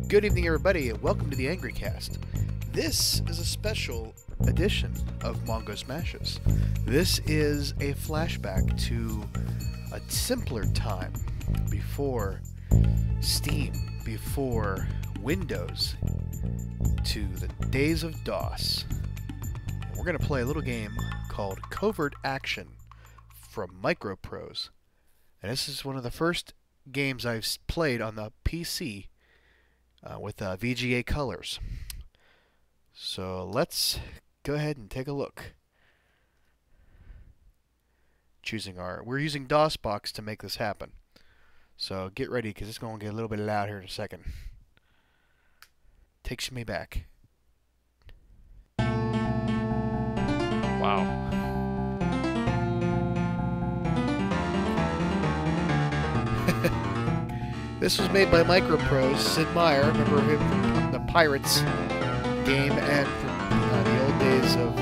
Good evening, everybody, and welcome to the Angry Cast. This is a special edition of Mongo Smashes. This is a flashback to a simpler time before Steam, before Windows, to the days of DOS. We're going to play a little game called Covert Action from Microprose. And this is one of the first games I've played on the PC with VGA colors. So let's go ahead and take a look. We're using DosBox to make this happen. So get ready, because it's going to get a little bit loud here in a second. Takes me back. Wow. This was made by Microprose, Sid Meier. Remember him from the Pirates game and from the old days of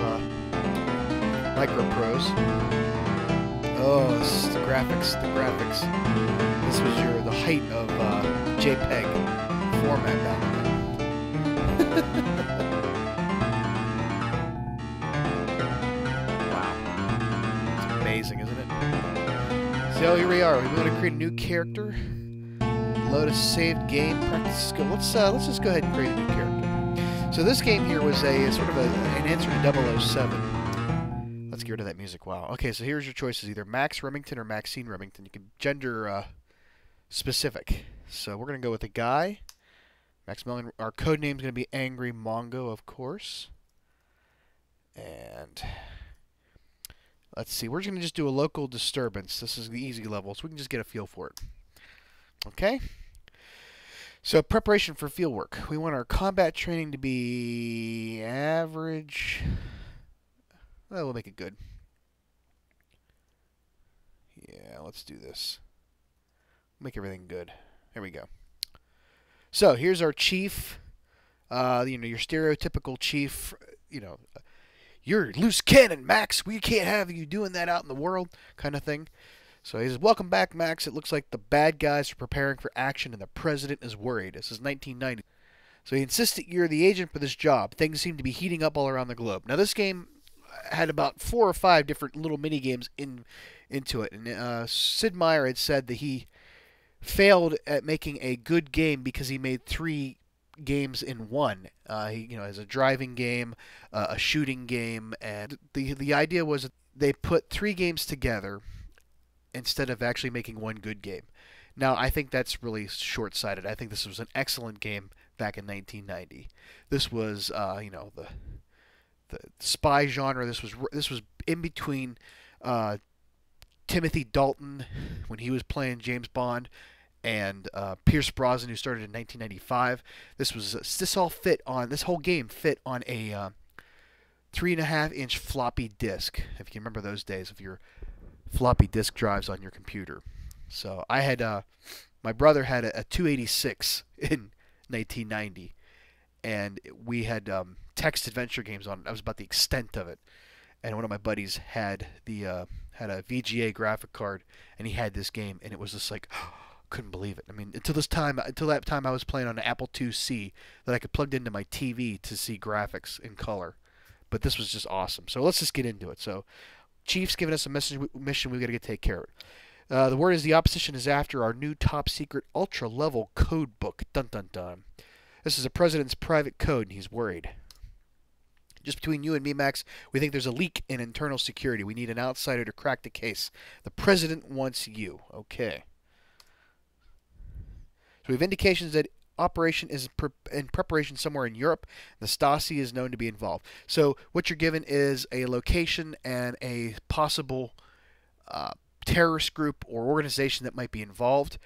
Microprose. Oh, this is the graphics, This was the height of JPEG format back then. Wow. It's amazing, isn't it? So here we are. We're going to create a new character. Load a saved game, practice skill. Let's just go ahead and create a new character. So this game here was a sort of an answer to 007. Let's get rid of that music. Wow. Okay, so here's your choices: either Max Remington or Maxine Remington. You can gender specific. So we're gonna go with a guy. Maximilian. Our code name is gonna be Angry Mongo, of course. And let's see. We're gonna just do a local disturbance. This is the easy level, so we can just get a feel for it. Okay. So preparation for field work. We want our combat training to be average. Well, we'll make it good. Yeah, let's do this. Make everything good. There we go. So here's our chief. Your stereotypical chief. You're loose cannon, Max. We can't have you doing that out in the world, kind of thing. So he says, "Welcome back, Max. It looks like the bad guys are preparing for action and the president is worried." This is 1990. So he insists that you're the agent for this job. Things seem to be heating up all around the globe. Now, this game had about 4 or 5 different little mini games into it. And Sid Meier had said that he failed at making a good game because he made 3 games in one. He has a driving game, a shooting game, and the idea was that they put 3 games together instead of actually making one good game. Now, I think that's really short-sighted. I think this was an excellent game back in 1990. This was, the spy genre. This was in between Timothy Dalton when he was playing James Bond and Pierce Brosnan, who started in 1995. This whole game fit on a 3.5-inch floppy disk. If you remember those days of your floppy disk drives on your computer. So I had my brother had a 286 in 1990, and we had text adventure games on it. That was about the extent of it. And one of my buddies had a VGA graphic card, and he had this game, and it was just like, couldn't believe it. I mean, until that time I was playing on an Apple IIc that I could plug into my TV to see graphics in color. But this was just awesome. So let's just get into it. So Chief's giving us a mission we've got to take care of it. The word is the opposition is after our new top-secret ultra-level code book. Dun dun dun. This is the president's private code, and he's worried. Just between you and me, Max, we think there's a leak in internal security. We need an outsider to crack the case. The president wants you. Okay. So we have indications that operation is in preparation somewhere in Europe. The Stasi is known to be involved. So what you're given is a location and a possible terrorist group or organization that might be involved,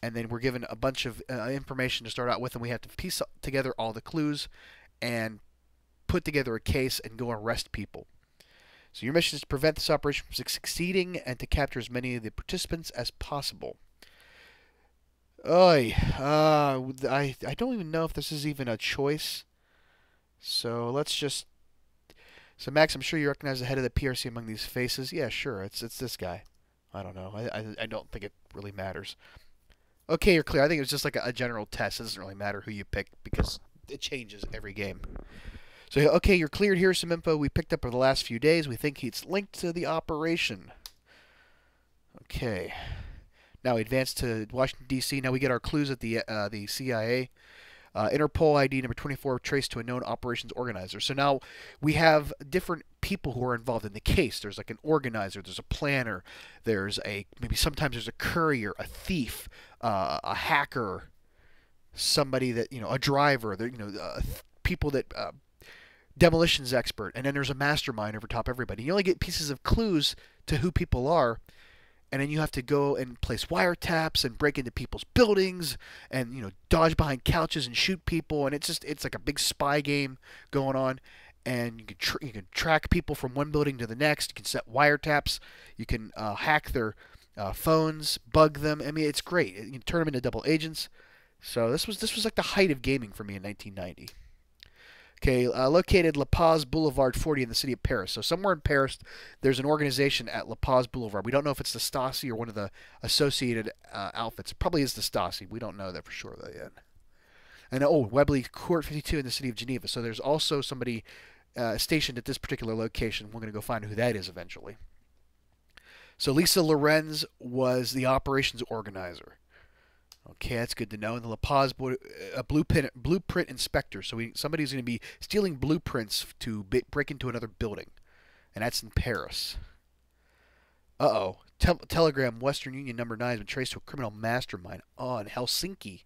and then we're given a bunch of information to start out with, and we have to piece together all the clues and put together a case and go arrest people. So your mission is to prevent this operation from succeeding and to capture as many of the participants as possible. I don't even know if this is even a choice. So let's just... So Max, I'm sure you recognize the head of the PRC among these faces. Yeah, sure, it's this guy. I don't know. I don't think it really matters. Okay, you're clear. I think it was just like a general test. It doesn't really matter who you pick because it changes every game. So, okay, you're cleared. Here's some info we picked up over the last few days. We think it's linked to the operation. Okay. Now we advance to Washington, D.C. Now we get our clues at the CIA. Interpol ID number 24 traced to a known operations organizer. So now we have different people who are involved in the case. There's like an organizer, there's a planner, maybe sometimes there's a courier, a thief, a hacker, somebody that, a driver, people that demolitions expert, and then there's a mastermind over top everybody. You only get pieces of clues to who people are, and then you have to go and place wiretaps and break into people's buildings and dodge behind couches and shoot people, and it's like a big spy game going on. And you can track people from one building to the next. You can set wiretaps. You can hack their phones, bug them. I mean, it's great. You can turn them into double agents. So this was like the height of gaming for me in 1990. Okay, located La Paz Boulevard 40 in the city of Paris. So somewhere in Paris, there's an organization at La Paz Boulevard. We don't know if it's the Stasi or one of the associated outfits. It probably is the Stasi. We don't know that for sure, though, yet. And, Webley Court 52 in the city of Geneva. So there's also somebody stationed at this particular location. We're going to go find who that is eventually. So Lisa Lorenz was the operations organizer. Okay, that's good to know. And the La Paz blueprint inspector. So somebody's going to be stealing blueprints to break into another building. And that's in Paris. Uh-oh. Telegram Western Union number 9 has been traced to a criminal mastermind in Helsinki.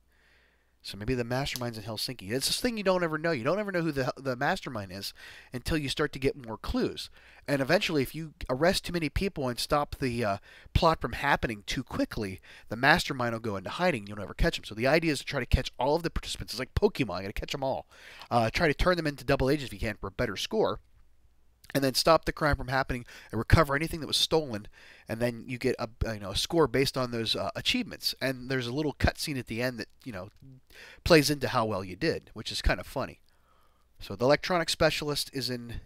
So maybe the mastermind's in Helsinki. It's this thing you don't ever know. You don't ever know who the mastermind is until you start to get more clues. And eventually, if you arrest too many people and stop the plot from happening too quickly, the mastermind will go into hiding. You'll never catch them. So the idea is to try to catch all of the participants. It's like Pokemon. You got to catch them all. Try to turn them into double agents if you can for a better score. And then stop the crime from happening and recover anything that was stolen, and then you get a score based on those achievements. And there's a little cutscene at the end that plays into how well you did, which is kind of funny. So the electronic specialist is in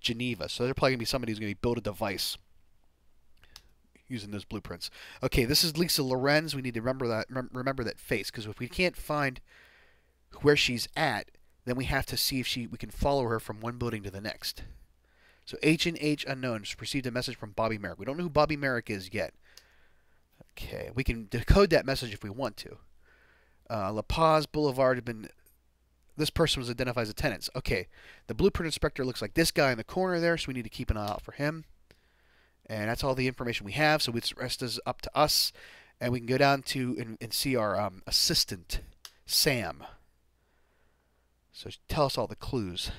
Geneva, so they're probably gonna be somebody who's gonna build a device using those blueprints. Okay, this is Lisa Lorenz. We need to remember that face, because if we can't find where she's at, then we have to see if we can follow her from one building to the next. So H&H unknown received a message from Bobby Merrick. We don't know who Bobby Merrick is yet. Okay, we can decode that message if we want to. La Paz Boulevard had been... This person was identified as a tenant. Okay, the blueprint inspector looks like this guy in the corner there, so we need to keep an eye out for him. And that's all the information we have, so the rest is up to us. And we can go down to and see our assistant, Sam. So tell us all the clues.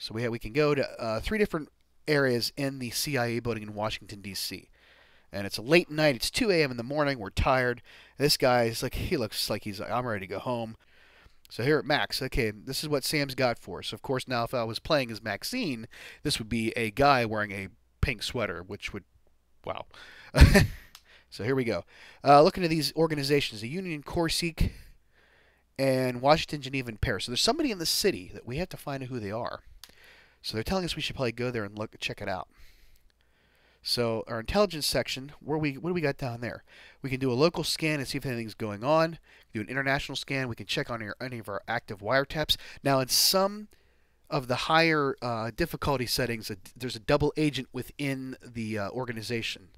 So we can go to 3 different areas in the CIA building in Washington, D.C. And it's a late night. It's 2 a.m. in the morning. We're tired. This guy's like, he looks like he's like, I'm ready to go home. So here at Max, okay, this is what Sam's got for us. So of course, now if I was playing as Maxine, this would be a guy wearing a pink sweater, which would, wow. So here we go. Looking at these organizations, the Union Corsic and Washington, Geneva, and Paris. So there's somebody in the city that we have to find out who they are. So they're telling us we should probably go there and check it out. So our intelligence section, what do we got down there? We can do a local scan and see if anything's going on. Do an international scan. We can check on any of our active wiretaps. Now, in some of the higher difficulty settings, there's a double agent within the organization.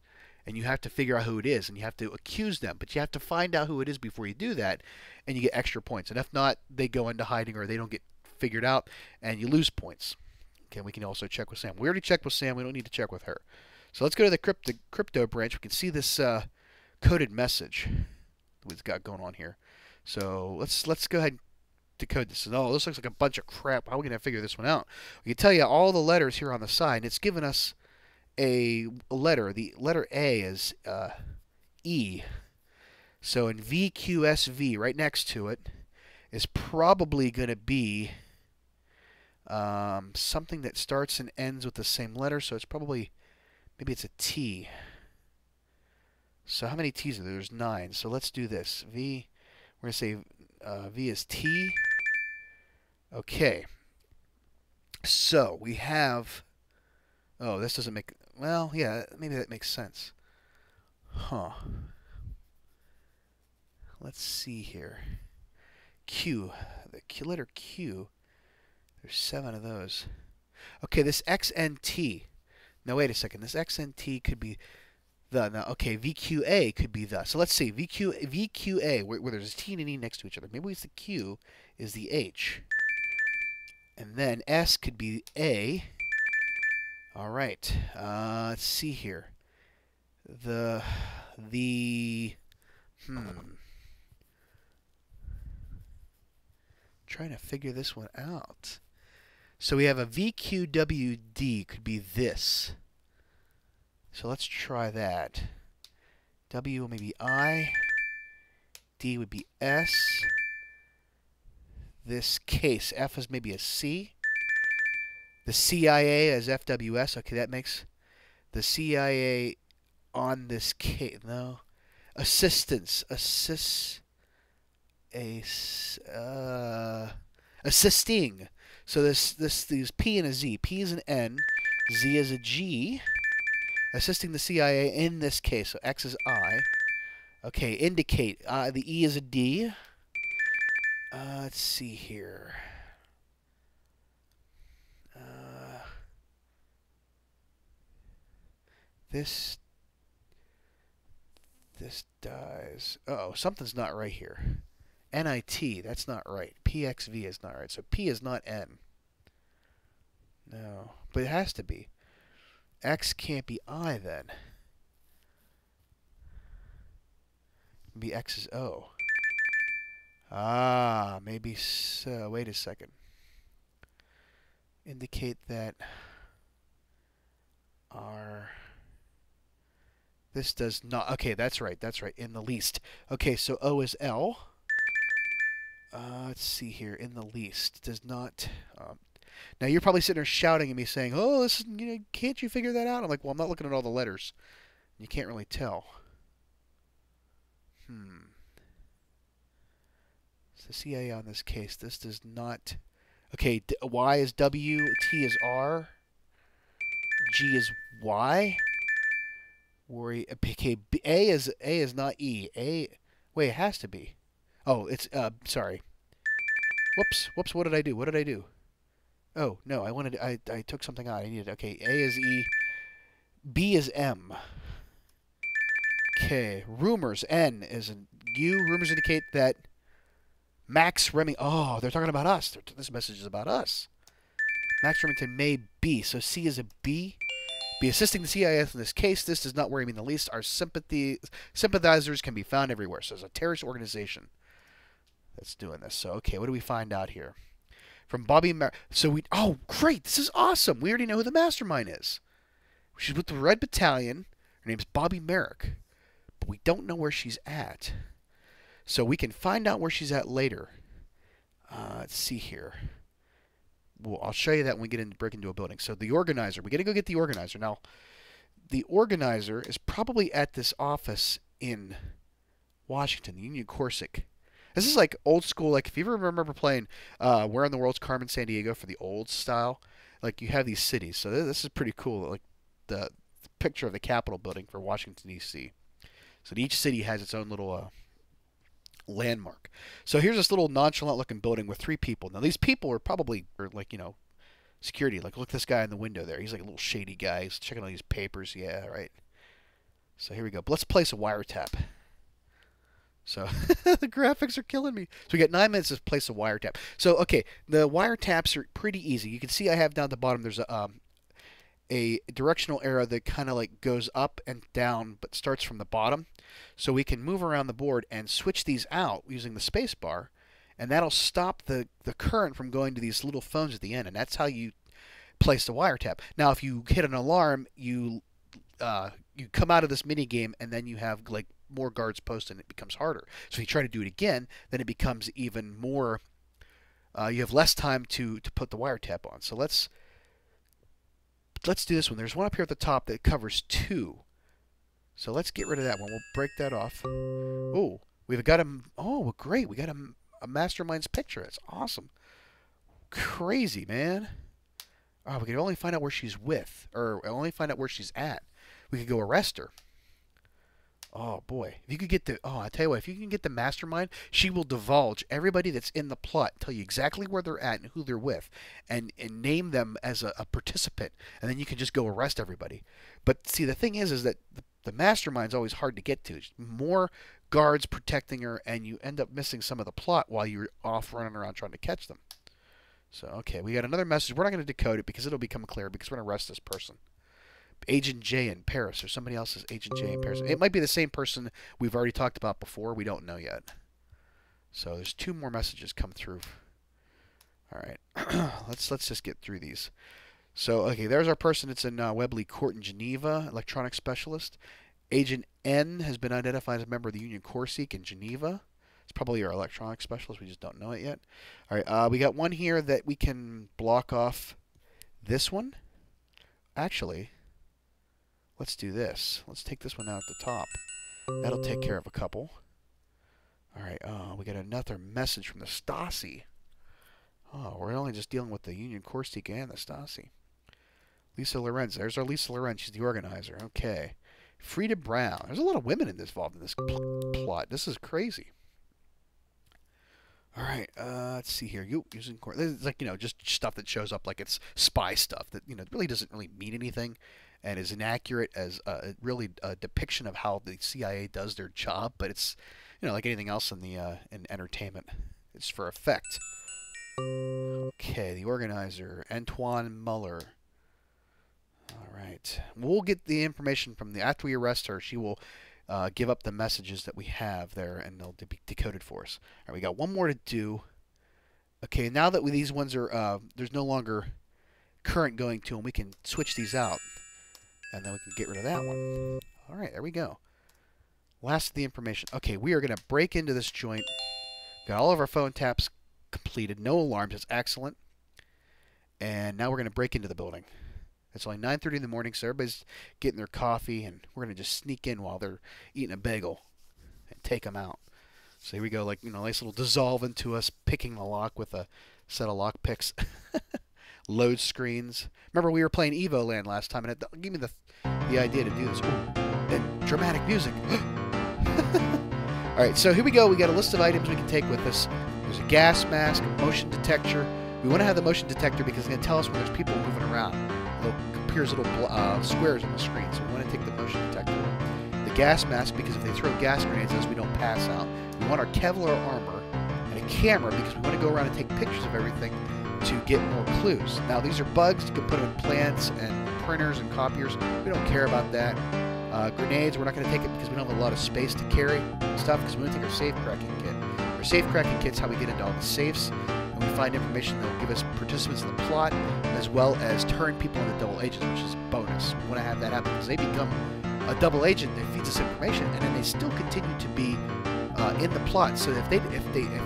And you have to figure out who it is, and you have to accuse them. But you have to find out who it is before you do that, and you get extra points. And if not, they go into hiding or they don't get figured out, and you lose points. Okay, we can also check with Sam. We already checked with Sam. We don't need to check with her. So let's go to the crypto branch. We can see this coded message that we've got going on here. So let's go ahead and decode this. Oh, this looks like a bunch of crap. How are we going to figure this one out? We can tell you all the letters here on the side, and it's given us a letter. The letter A is E. So in VQSV, right next to it, is probably going to be something that starts and ends with the same letter. So it's probably, maybe it's a T. So how many T's are there? There's 9. So let's do this. V, we're going to say V is T. Okay. So we have, oh, this doesn't make, well, yeah, maybe that makes sense. Huh. let's see here. Q. The letter Q. There's 7 of those. Okay, this XNT. Now, wait a second. This XNT could be the. Now, okay, VQA could be the. So let's see. VQA, where there's a T and an E next to each other. Maybe it's the Q is the H. And then S could be A. All right. Let's see here. Trying to figure this one out. So we have a VQWD could be this. So let's try that. W may be I. D would be S. This case. F is maybe a C. The CIA as FWS. Okay, that makes the CIA on this case. No. Assistance. Assisting. So these P and a Z. P is an N. Z is a G. Assisting the CIA in this case. So X is I. Okay, indicate. The E is a D. Let's see here. This dies. Uh-oh, something's not right here. NIT, that's not right. PXV is not right. So P is not N. No, but it has to be. X can't be I then. Maybe X is O. Ah, maybe so. Wait a second. Indicate that R. This does not. Okay, that's right. That's right. In the least. Okay, so O is L. Let's see here. In the least does not. Now you're probably sitting there shouting at me, saying, "Oh, this is, can't you figure that out?" I'm like, "Well, I'm not looking at all the letters. You can't really tell." It's the CIA on this case. This does not. Okay, Y is W. T is R. G is Y. Worry. Okay, A is not E. A. Wait, it has to be. Oh, it's sorry. Whoops. What did I do? Oh no, I took something out. I needed. Okay, A is E. B is M. Okay, rumors. N is a U. Rumors indicate that Max Remington. Oh, they're talking about us. This message is about us. Max Remington may be. So C is a B. Be assisting the CIA in this case. This does not worry me in the least. Our sympathizers can be found everywhere. So it's a terrorist organization that's doing this. So, okay, what do we find out here? From Bobby oh, great. This is awesome. We already know who the mastermind is. She's with the Red Battalion. Her name's Bobby Merrick. But we don't know where she's at. So we can find out where she's at later. Let's see here. Well, I'll show you that when we break into a building. So the organizer, we got to go get the organizer. Now, the organizer is probably at this office in Washington, Union Corsic. This is like old school. Like if you ever remember playing Where in the World's Carmen Sandiego for the old style, like you have these cities. So this is pretty cool. Like the picture of the Capitol building for Washington D.C. So each city has its own little landmark. So here's this little nonchalant looking building with 3 people. Now these people are probably like, security. Like look at this guy in the window there. He's like a little shady guy. He's checking all these papers. Yeah, right. So here we go. But let's place a wiretap. So the graphics are killing me. So we got 9 minutes to place a wiretap. So okay, the wiretaps are pretty easy. You can see I have down at the bottom there's a directional arrow that kind of like goes up and down but starts from the bottom. So we can move around the board and switch these out using the space bar, and that'll stop the current from going to these little phones at the end, and that's how you place the wiretap. Now if you hit an alarm, you come out of this mini game and then you have like more guards posted and it becomes harder. So if you try to do it again, then it becomes even more you have less time to put the wiretap on. So let's do this one. There's one up here at the top that covers 2. So let's get rid of that one. We'll break that off. Oh, we've got oh, great. We got a mastermind's picture. That's awesome. Crazy, man. Oh, we can only find out where she's with, or only find out where she's at. We could go arrest her. Oh boy, if you could get the I tell you what, if you can get the mastermind, she will divulge everybody that's in the plot, tell you exactly where they're at and who they're with, and name them as a participant, and then you can just go arrest everybody. But see, the thing is that the mastermind's always hard to get to. It's more guards protecting her, and you end up missing some of the plot while you're off running around trying to catch them. So okay, we got another message. We're not going to decode it because it'll become clear because we're going to arrest this person. Agent J in Paris, or somebody else's Agent J in Paris. It might be the same person we've already talked about before. We don't know yet. So there's 2 more messages come through. All right, let's just get through these. So okay, there's our person. It's in Webley Court in Geneva, electronics specialist. Agent N has been identified as a member of the Union Corsic in Geneva. It's probably our electronics specialist. We just don't know it yet. All right, we got one here that we can block off. This one, actually. Let's do this. Let's take this one out at the top. That'll take care of a couple. All right. We got another message from the Stasi. Oh, we're only just dealing with the Union Corsic and the Stasi. Lisa Lorenz. There's our Lisa Lorenz. She's the organizer. Okay. Frida Brown. There's a lot of women involved in this plot. This is crazy. All right. Let's see here. Using it's like, just stuff that shows up like it's spy stuff that, really doesn't really mean anything. And is inaccurate as really a depiction of how the CIA does their job, but it's like anything else in the in entertainment, it's for effect. Okay, the organizer, Antoine Muller. All right, we'll get the information from after we arrest her. She will give up the messages that we have there, and they'll be decoded for us. All right, we got one more to do. Okay, now that these ones are there's no longer current going to them, we can switch these out. And then we can get rid of that one. All right, there we go. Last of the information. Okay, we are going to break into this joint. Got all of our phone taps completed. No alarms. It's excellent. And now we're going to break into the building. It's only 9:30 in the morning, so everybody's getting their coffee, and we're going to just sneak in while they're eating a bagel and take them out. So here we go, like, nice little dissolve into us, picking the lock with a set of lock picks. Load screens. Remember, we were playing Evoland last time, and it gave me the idea to do this. Ooh, and dramatic music. All right, so here we go. We got a list of items we can take with us. There's a gas mask, a motion detector. We want to have the motion detector because it's going to tell us when there's people moving around. It appears little squares on the screen, so we want to take the motion detector. The gas mask, because if they throw gas grenades at us, we don't pass out. We want our Kevlar armor and a camera because we want to go around and take pictures of everything to get more clues. Now, these are bugs. You can put them in plants and printers and copiers. We don't care about that. Grenades, we're not going to take it because we don't have a lot of space to carry stuff because we want to take our safe cracking kit. Our safe cracking kit's how we get into all the safes, and we find information that will give us participants in the plot as well as turn people into double agents, which is a bonus. We want to have that happen because they become a double agent that feeds us information, and then they still continue to be in the plot. So if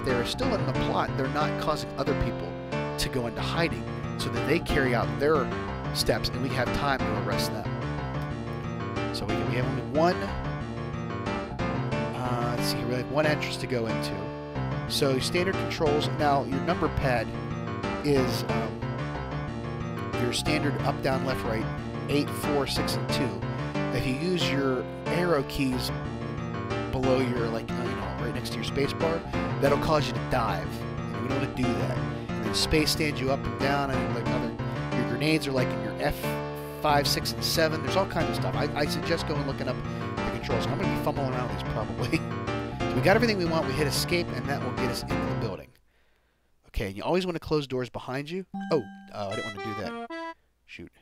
they're still in the plot, they're not causing other people to go into hiding so that they carry out their steps and we have time to arrest them. So we have only one, let's see here, we have one entrance to go into. So standard controls, now your number pad is your standard up, down, left, right, 8, 4, 6, and 2. If you use your arrow keys below your, right next to your space bar, that'll cause you to dive. And we don't want to do that. Space stands you up and down, and your grenades are like in your F5, 6, and 7. There's all kinds of stuff. I suggest going and looking up the controls. I'm going to be fumbling around these probably. So we got everything we want. We hit escape, and that will get us into the building. Okay, and you always want to close doors behind you. Oh, I didn't want to do that. Shoot.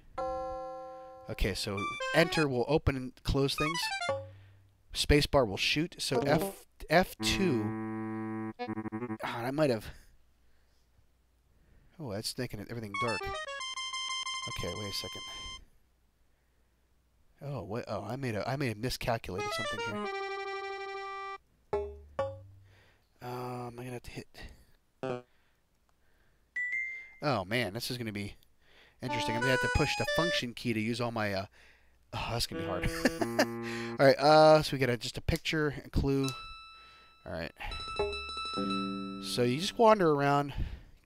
Okay, so enter will open and close things. Spacebar will shoot. So F2. I might have. Oh, that's making everything dark. Okay, wait a second. Oh, wait. Oh, I may have miscalculated something here. I'm gonna have to hit. Oh man, this is gonna be interesting. I'm gonna have to push the function key to use all my. Oh, that's gonna be hard. All right. So we got just a picture, a clue. All right. So you just wander around,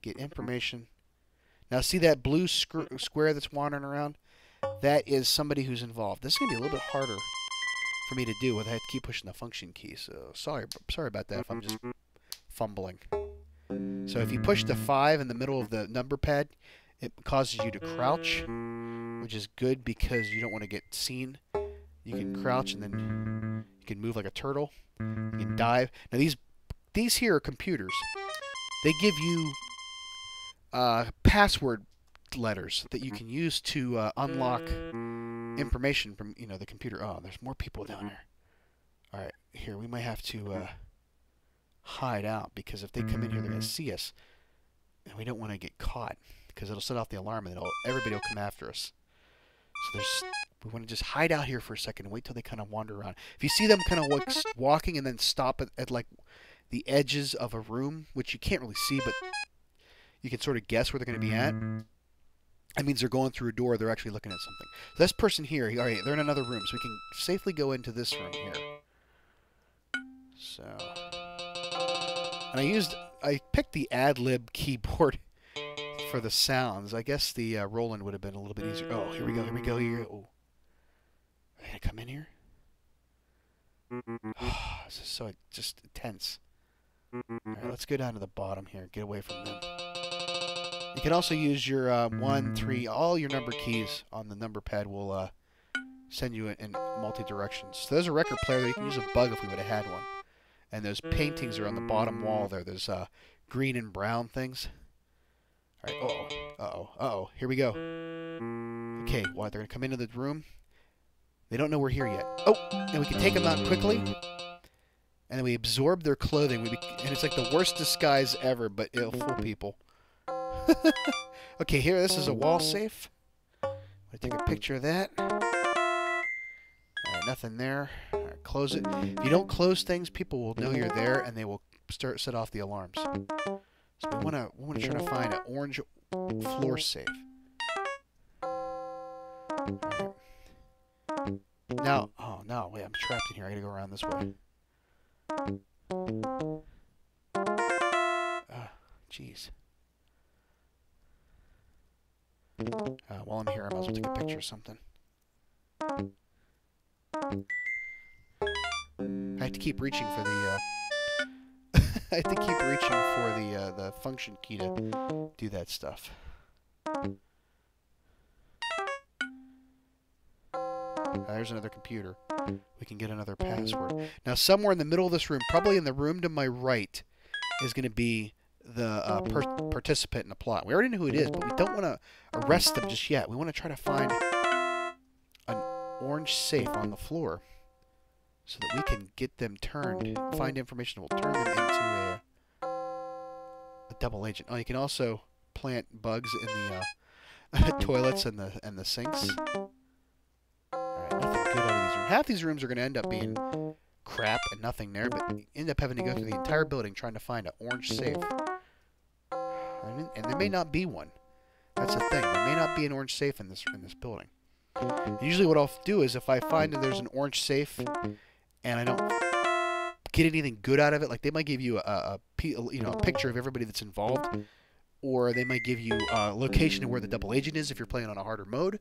get information. Now see that blue square that's wandering around? That is somebody who's involved. This is gonna be a little bit harder for me to do with. I have to keep pushing the function key. So sorry about that if I'm just fumbling. So if you push the 5 in the middle of the number pad, it causes you to crouch, which is good because you don't want to get seen. You can crouch and then you can move like a turtle. You can dive. Now these here are computers. They give you password letters that you can use to unlock information from the computer. Oh, there's more people down there. All right, here we might have to hide out because if they come in here, they're gonna see us, and we don't want to get caught because it'll set off the alarm and everybody will come after us. So we want to just hide out here for a second and wait till they kind of wander around. If you see them kind of walking and then stop at like the edges of a room, which you can't really see, but you can sort of guess where they're going to be at. That means they're going through a door. They're actually looking at something. So this person here, all right, they're in another room, so we can safely go into this room here. So, and I picked the ad-lib keyboard for the sounds. I guess the Roland would have been a little bit easier. Oh, here we go. Oh. Are they going to come in here? Oh, this is so just intense. All right, let's go down to the bottom here. Get away from them. You can also use your 1, 3, all your number keys on the number pad will send you in multi-directions. So there's a record player. You can use a bug if we would have had one. And those paintings are on the bottom wall there. There's green and brown things. All right. Uh-oh. Here we go. Okay, what? They're going to come into the room. They don't know we're here yet. Oh, and we can take them out quickly. And then we absorb their clothing. And it's like the worst disguise ever, but it'll fool people. Okay, here, this is a wall safe. I'm going to take a picture of that. Alright, nothing there. Alright, close it. If you don't close things, people will know you're there, and they will set off the alarms. So we want to try to find an orange floor safe. Alright. Now, oh no, wait, I'm trapped in here. I gotta go around this way. Jeez. While I'm here, I might as well take a picture of something. I have to keep reaching for the I have to keep reaching for the function key to do that stuff. There's another computer. We can get another password. Now, somewhere in the middle of this room, probably in the room to my right, is going to be the participant in the plot. We already know who it is, but we don't want to arrest them just yet. We want to try to find an orange safe on the floor so that we can get them turned, find information that will turn them into a double agent. Oh, you can also plant bugs in the toilets and the sinks. Alright, nothing good out of these rooms. Half these rooms are going to end up being crap and nothing there, but you end up having to go through the entire building trying to find an orange safe. And there may not be one. That's the thing. There may not be an orange safe in this building. And usually what I'll do is if I find that there's an orange safe and I don't get anything good out of it, like they might give you a picture of everybody that's involved, or they might give you a location of where the double agent is if you're playing on a harder mode,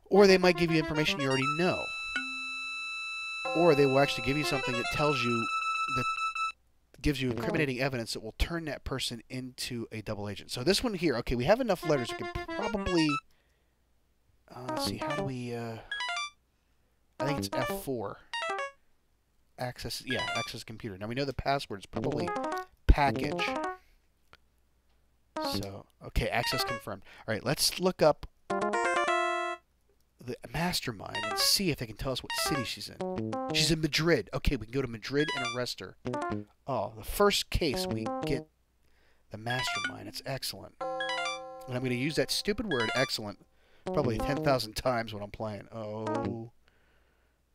or they might give you information you already know, or they will actually give you something that tells you that gives you incriminating evidence that will turn that person into a double agent. So this one here, okay, we have enough letters. We can probably let's see, how do we I think it's F4. Access computer. Now we know the password is probably package. So, okay, access confirmed. All right, let's look up the mastermind and see if they can tell us what city she's in. She's in Madrid. Okay, we can go to Madrid and arrest her. Oh, the first case we get the mastermind. It's excellent. And I'm going to use that stupid word, excellent, probably 10,000 times when I'm playing. Oh.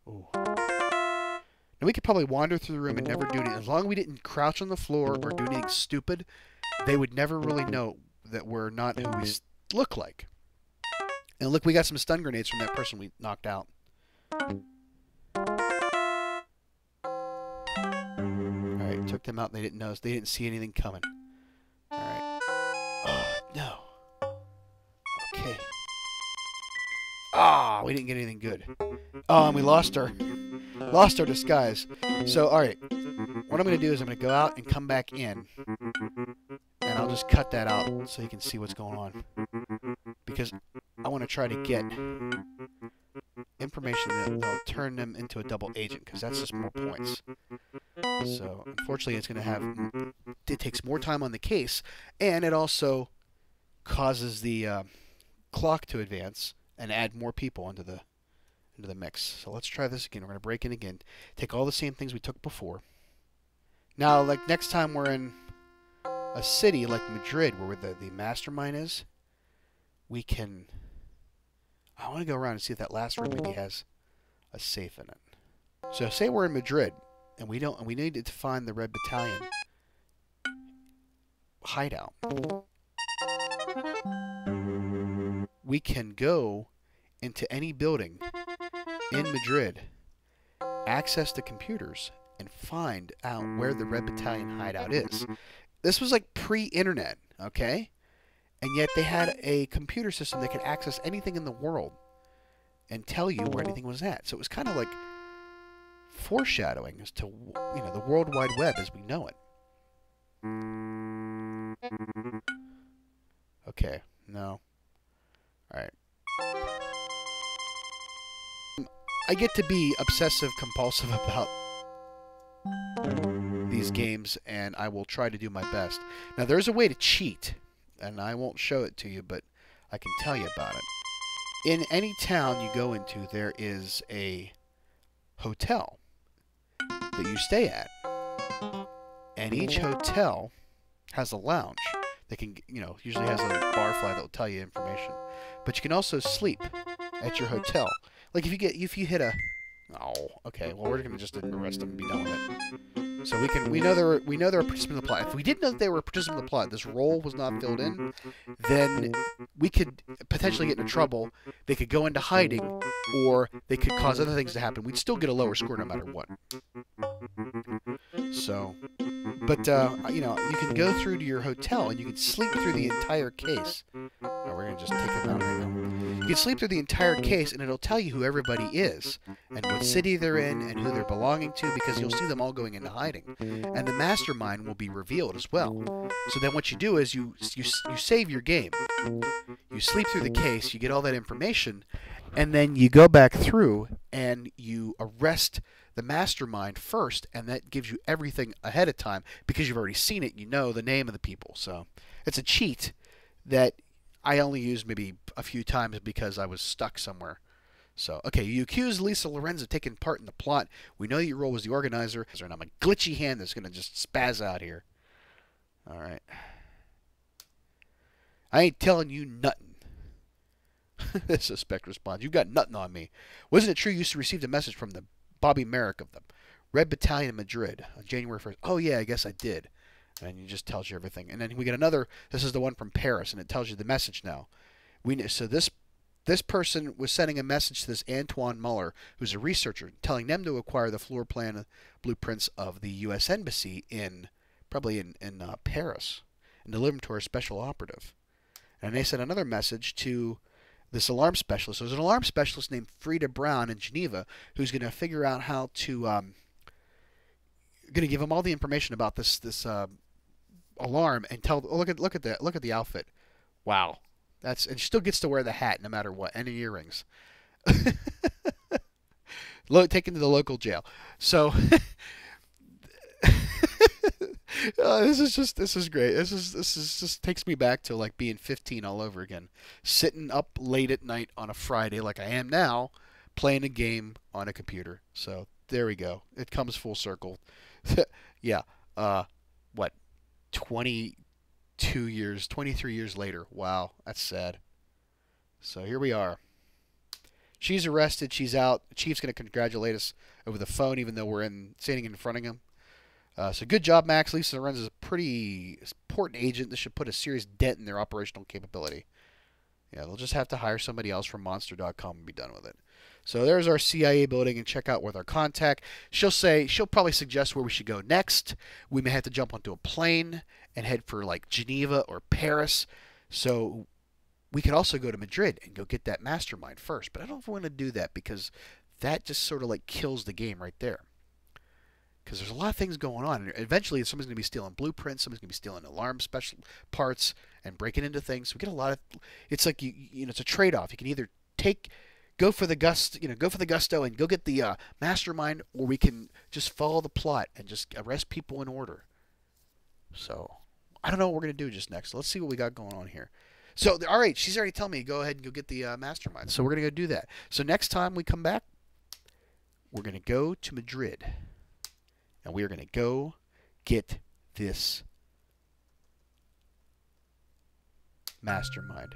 Ooh. Now we could probably wander through the room and never do anything. As long as we didn't crouch on the floor or do anything stupid, they would never really know that we're not who we look like. And look, we got some stun grenades from that person we knocked out. Alright, took them out and they didn't notice. They didn't see anything coming. Alright. Oh, no. Okay. Ah, we didn't get anything good. Oh, and we lost our disguise. So, all right. What I'm going to do is I'm going to go out and come back in. And I'll just cut that out so you can see what's going on. Because I want to try to get information that'll turn them into a double agent, because that's just more points. So, unfortunately, it takes more time on the case, and it also causes the clock to advance and add more people into the mix. So let's try this again. We're going to break in again. Take all the same things we took before. Now, like next time we're in a city like Madrid, where the mastermind is, we can... I want to go around and see if that last room maybe has a safe in it. So say we're in Madrid, and we need to find the Red Battalion hideout. We can go into any building in Madrid, access the computers, and find out where the Red Battalion hideout is. This was like pre-internet, okay? And yet they had a computer system that could access anything in the world and tell you where anything was at. So it was kind of like foreshadowing as to, you know, the World Wide Web as we know it. Okay, no. Alright. I get to be obsessive compulsive about these games, and I will try to do my best. Now, there's a way to cheat, and I won't show it to you, but I can tell you about it. In any town you go into, there is a hotel that you stay at. And each hotel has a lounge that can, you know, usually has a barfly that will tell you information. But you can also sleep at your hotel. Like if you hit a... Oh, okay. Well, we're gonna just arrest them and be done with it. So we know they're a participant in the plot. If we didn't know that they were a participant in the plot, this role was not filled in, then we could potentially get into trouble. They could go into hiding, or they could cause other things to happen. We'd still get a lower score no matter what. So, but you know, you can go through to your hotel and you can sleep through the entire case. Now, we're gonna just take them out right now. You can sleep through the entire case, and it'll tell you who everybody is, and what city they're in, and who they're belonging to, because you'll see them all going into hiding. And the mastermind will be revealed as well. So then what you do is you save your game. You sleep through the case, you get all that information, and then you go back through and you arrest the mastermind first, and that gives you everything ahead of time because you've already seen it. You know the name of the people. So it's a cheat that I only used maybe a few times because I was stuck somewhere. So, okay, you accuse Lisa Lorenz of taking part in the plot. We know your role was the organizer, and I'm a glitchy hand that's going to just spaz out here. All right. I ain't telling you nothing. The suspect responds, you got nothing on me. Wasn't it true you used to receive a message from the Bobby Merrick of the Red Battalion in Madrid on January 1st? Oh, yeah, I guess I did. And it just tells you everything. And then we get another, this is the one from Paris, and it tells you the message now. So this person was sending a message to this Antoine Muller, who's a researcher, telling them to acquire the floor plan blueprints of the U.S. Embassy probably in Paris, and deliver them to our special operative. And they sent another message to this alarm specialist. So there's an alarm specialist named Frida Brown in Geneva who's going to figure out how to going to give them all the information about this alarm and tell. Oh, look at the outfit. Wow. And she still gets to wear the hat no matter what, and the earrings. Taken to the local jail. So this is great. This just takes me back to like being 15 all over again, sitting up late at night on a Friday like I am now, playing a game on a computer. So there we go. It comes full circle. Yeah. What? 23 years later. Wow, that's sad. So here we are. She's arrested. She's out. The chief's going to congratulate us over the phone, even though we're standing in front of him. So good job, Max. Lisa Lorenz is a pretty important agent. This should put a serious dent in their operational capability. Yeah, they'll just have to hire somebody else from Monster.com and be done with it. So there's our CIA building, and check out with our contact. She'll probably suggest where we should go next. We may have to jump onto a plane and head for like Geneva or Paris. So we could also go to Madrid and go get that mastermind first. But I don't know if we want to do that because that just sort of like kills the game right there. Because there's a lot of things going on. And eventually, somebody's going to be stealing blueprints. Somebody's going to be stealing alarm special parts and breaking into things. So we get a lot of. It's like you know, it's a trade-off. You can either go for the gusto and go get the mastermind, or we can just follow the plot and just arrest people in order. So I don't know what we're going to do just next. Let's see what we got going on here. So all right, she's already telling me go ahead and go get the mastermind. So we're going to go do that. So next time we come back, we're going to go to Madrid. And we are going to go get this mastermind.